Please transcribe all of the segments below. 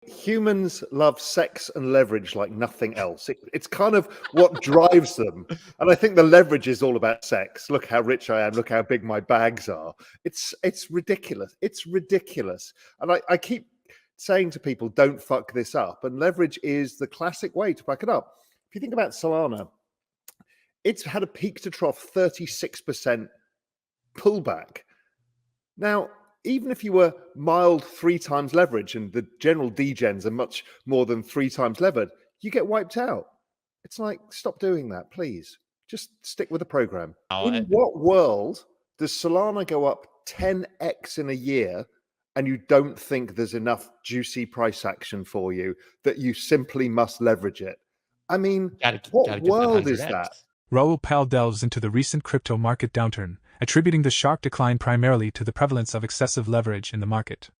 Humans love sex and leverage like nothing else. It's kind of what drives them. And I think the leverage is all about sex. Look how rich I am. Look how big my bags are. It's ridiculous. It's ridiculous. And I keep saying to people, don't fuck this up. And leverage is the classic way to back it up. If you think about Solana, it's had a peak to trough 36% pullback. Now, even if you were mild 3 times leverage and the general degens are much more than 3 times levered, you get wiped out. It's like, stop doing that, please. Just stick with the program. In what world does Solana go up 10x in a year and you don't think there's enough juicy price action for you that you simply must leverage it? I mean, what world is that? Raoul delves into the recent crypto market downturn, attributing the sharp decline primarily to the prevalence of excessive leverage in the market.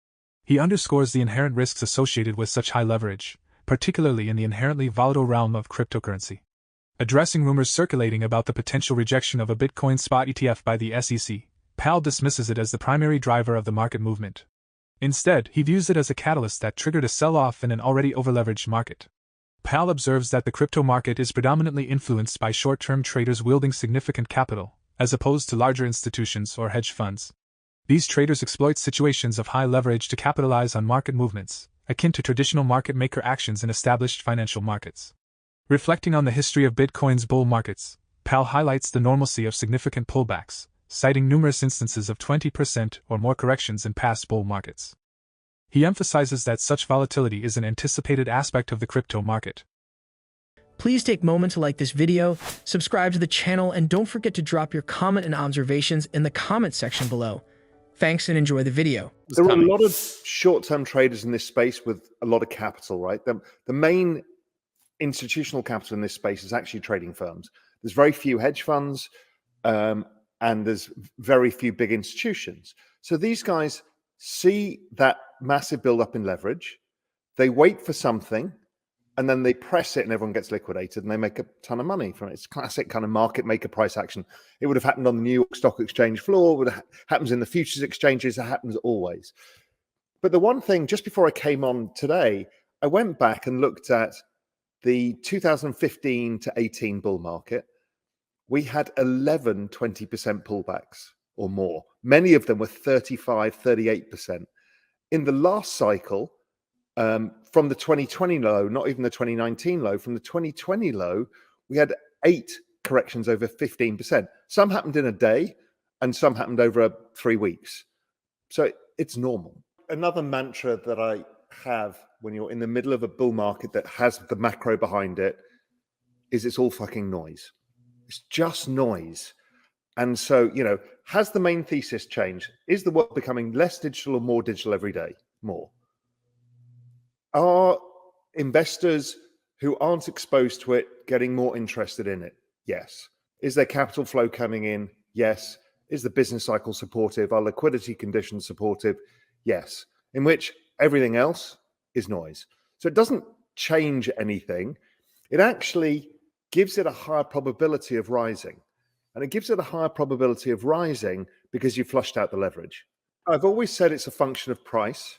He underscores the inherent risks associated with such high leverage, particularly in the inherently volatile realm of cryptocurrency. Addressing rumors circulating about the potential rejection of a Bitcoin spot ETF by the SEC, Powell dismisses it as the primary driver of the market movement. Instead, he views it as a catalyst that triggered a sell-off in an already overleveraged market. Powell observes that the crypto market is predominantly influenced by short-term traders wielding significant capital, as opposed to larger institutions or hedge funds. These traders exploit situations of high leverage to capitalize on market movements, akin to traditional market maker actions in established financial markets. Reflecting on the history of Bitcoin's bull markets, Powell highlights the normalcy of significant pullbacks, citing numerous instances of 20% or more corrections in past bull markets. He emphasizes that such volatility is an anticipated aspect of the crypto market. Please take a moment to like this video, subscribe to the channel, and don't forget to drop your comment and observations in the comment section below. Thanks and enjoy the video. There are a lot of short-term traders in this space with a lot of capital, right? The main institutional capital in this space is actually trading firms. There's very few hedge funds, and there's very few big institutions. So these guys see that massive build-up in leverage, they wait for something, and then they press it and everyone gets liquidated and they make a ton of money from it. It's classic kind of market maker price action. It would have happened on the New York Stock Exchange floor, it happens in the futures exchanges, it happens always. But the one thing, just before I came on today, I went back and looked at the 2015 to 18 bull market. We had 20% pullbacks or more. Many of them were 35, 38%. In the last cycle, from the 2020 low, not even the 2019 low, from the 2020 low, we had 8 corrections over 15%. Some happened in a day and some happened over 3 weeks. So it's normal. Another mantra that I have when you're in the middle of a bull market that has the macro behind it is it's all fucking noise. It's just noise. And so, you know, has the main thesis changed? Is the world becoming less digital or more digital every day? More. Are investors who aren't exposed to it getting more interested in it? Yes. Is there capital flow coming in? Yes. Is the business cycle supportive? Are liquidity conditions supportive? Yes. In which everything else is noise. So it doesn't change anything. It actually gives it a higher probability of rising. And it gives it a higher probability of rising because you flushed out the leverage. I've always said it's a function of price.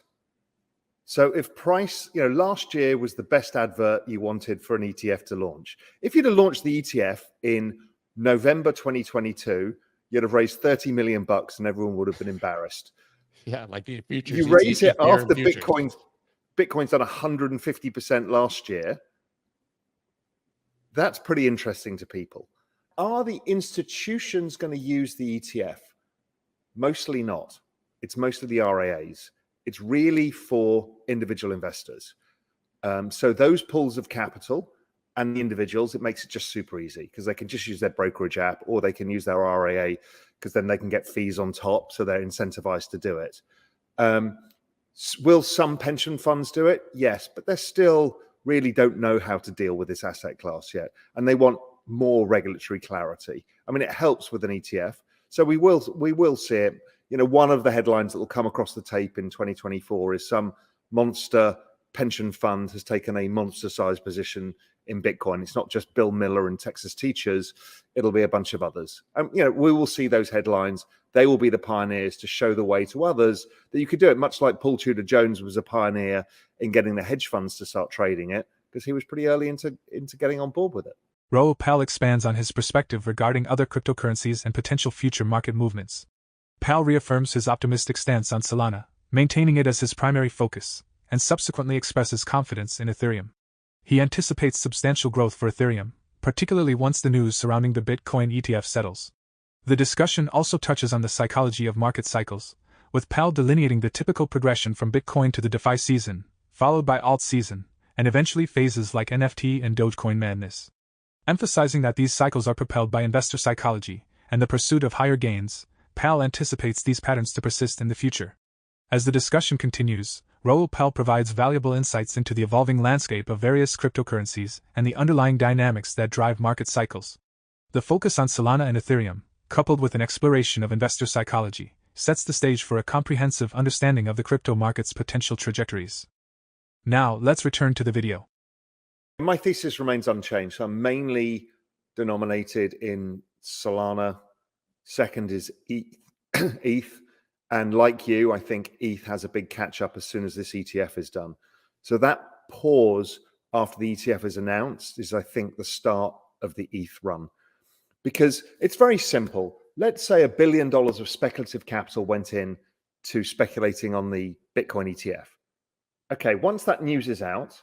So if price, you know, last year was the best advert you wanted for an ETF to launch. If you'd have launched the ETF in November 2022, you'd have raised 30 million bucks and everyone would have been embarrassed. Yeah, like the futures. You raise it after Bitcoin's done 150% last year. That's pretty interesting to people. Are the institutions going to use the ETF? Mostly not. It's mostly the RIAs. It's really for individual investors. So those pools of capital and the individuals, it makes it just super easy because they can just use their brokerage app or they can use their RIA because then they can get fees on top. So they're incentivized to do it. Will some pension funds do it? Yes, but they still really don't know how to deal with this asset class yet. And they want more regulatory clarity. I mean, it helps with an ETF. So we will see it. You know, one of the headlines that will come across the tape in 2024 is some monster pension fund has taken a monster-sized position in Bitcoin. It's not just Bill Miller and Texas Teachers. It'll be a bunch of others. You know, we will see those headlines. They will be the pioneers to show the way to others that you could do it, much like Paul Tudor Jones was a pioneer in getting the hedge funds to start trading it, because he was pretty early into getting on board with it. Raoul Pal expands on his perspective regarding other cryptocurrencies and potential future market movements. Pal reaffirms his optimistic stance on Solana, maintaining it as his primary focus, and subsequently expresses confidence in Ethereum. He anticipates substantial growth for Ethereum, particularly once the news surrounding the Bitcoin ETF settles. The discussion also touches on the psychology of market cycles, with Pal delineating the typical progression from Bitcoin to the DeFi season, followed by alt season, and eventually phases like NFT and Dogecoin madness. Emphasizing that these cycles are propelled by investor psychology and the pursuit of higher gains, Pal anticipates these patterns to persist in the future. As the discussion continues, Raoul Pal provides valuable insights into the evolving landscape of various cryptocurrencies and the underlying dynamics that drive market cycles. The focus on Solana and Ethereum, coupled with an exploration of investor psychology, sets the stage for a comprehensive understanding of the crypto market's potential trajectories. Now, let's return to the video. My thesis remains unchanged. So I'm mainly denominated in Solana. Second is ETH. And like you, I think ETH has a big catch up as soon as this ETF is done. So that pause after the ETF is announced is, I think, the start of the ETH run. Because it's very simple. Let's say $1 billion of speculative capital went in to speculating on the Bitcoin ETF. Okay, once that news is out,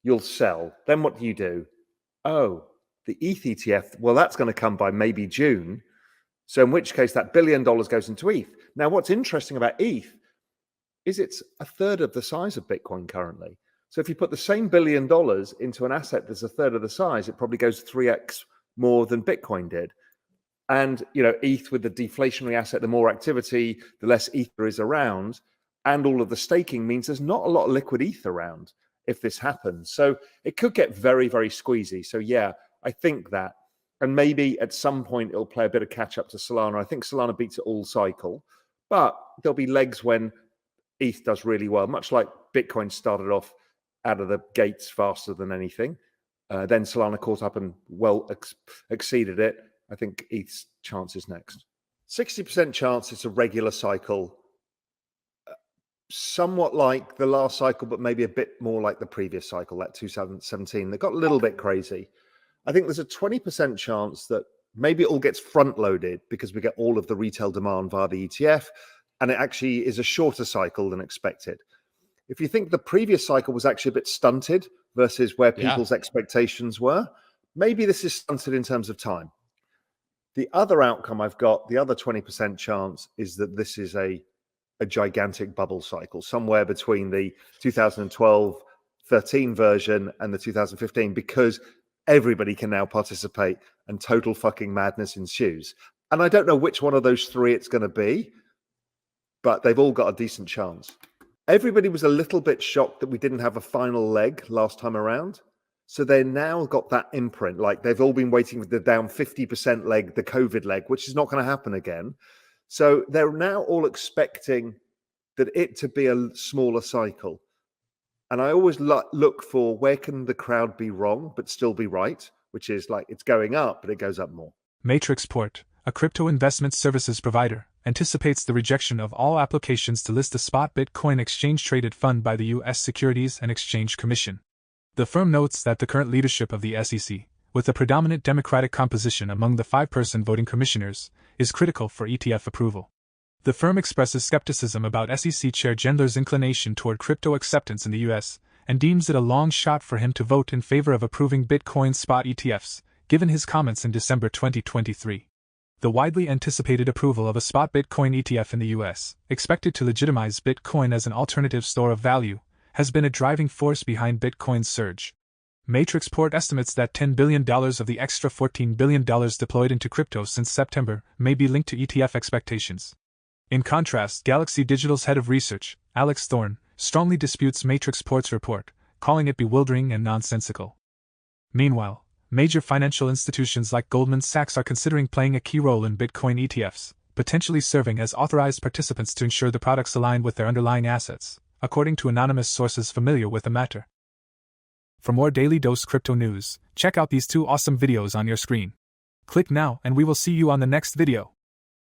you'll sell. Then what do? Oh, the ETH ETF, well, that's going to come by maybe June. So in which case that $1 billion goes into ETH. Now, what's interesting about ETH is it's a third of the size of Bitcoin currently. So if you put the same $1 billion into an asset that's a third of the size, it probably goes 3x more than Bitcoin did. And, ETH with the deflationary asset, the more activity, the less ETH there is around. And all of the staking means there's not a lot of liquid ETH around if this happens. So it could get very, very squeezy. So yeah, I think that. And maybe at some point it'll play a bit of catch up to Solana. I think Solana beats it all cycle. But there'll be legs when ETH does really well, much like Bitcoin started off out of the gates faster than anything. Then Solana caught up and exceeded it. I think ETH's chance is next. 60% chance it's a regular cycle, somewhat like the last cycle, but maybe a bit more like the previous cycle, that 2017. They got a little bit crazy. I think there's a 20% chance that maybe it all gets front loaded because we get all of the retail demand via the ETF, and it actually is a shorter cycle than expected. If you think the previous cycle was actually a bit stunted versus where people's expectations were, maybe this is stunted in terms of time. The other outcome I've got, the other 20% chance, is that this is a gigantic bubble cycle, somewhere between the 2012-13 version and the 2015, because everybody can now participate and total fucking madness ensues. And I don't know which one of those three it's going to be, but they've all got a decent chance. Everybody was a little bit shocked that we didn't have a final leg last time around. So they now got that imprint. Like they've all been waiting for the down 50% leg, the COVID leg, which is not going to happen again. So they're now all expecting that it to be a smaller cycle. And I always look for where can the crowd be wrong, but still be right, which is like it's going up, but it goes up more. Matrixport, a crypto investment services provider, anticipates the rejection of all applications to list a spot Bitcoin exchange-traded fund by the U.S. Securities and Exchange Commission. The firm notes that the current leadership of the SEC, with a predominant Democratic composition among the 5-person voting commissioners, is critical for ETF approval. The firm expresses skepticism about SEC Chair Gendler's inclination toward crypto acceptance in the U.S. and deems it a long shot for him to vote in favor of approving Bitcoin spot ETFs, given his comments in December 2023. The widely anticipated approval of a spot Bitcoin ETF in the U.S., expected to legitimize Bitcoin as an alternative store of value, has been a driving force behind Bitcoin's surge. Matrixport estimates that $10 billion of the extra $14 billion deployed into crypto since September may be linked to ETF expectations. In contrast, Galaxy Digital's head of research, Alex Thorne, strongly disputes Matrixport's report, calling it bewildering and nonsensical. Meanwhile, major financial institutions like Goldman Sachs are considering playing a key role in Bitcoin ETFs, potentially serving as authorized participants to ensure the products align with their underlying assets, according to anonymous sources familiar with the matter. For more Daily Dose Crypto news, check out these 2 awesome videos on your screen. Click now and we will see you on the next video.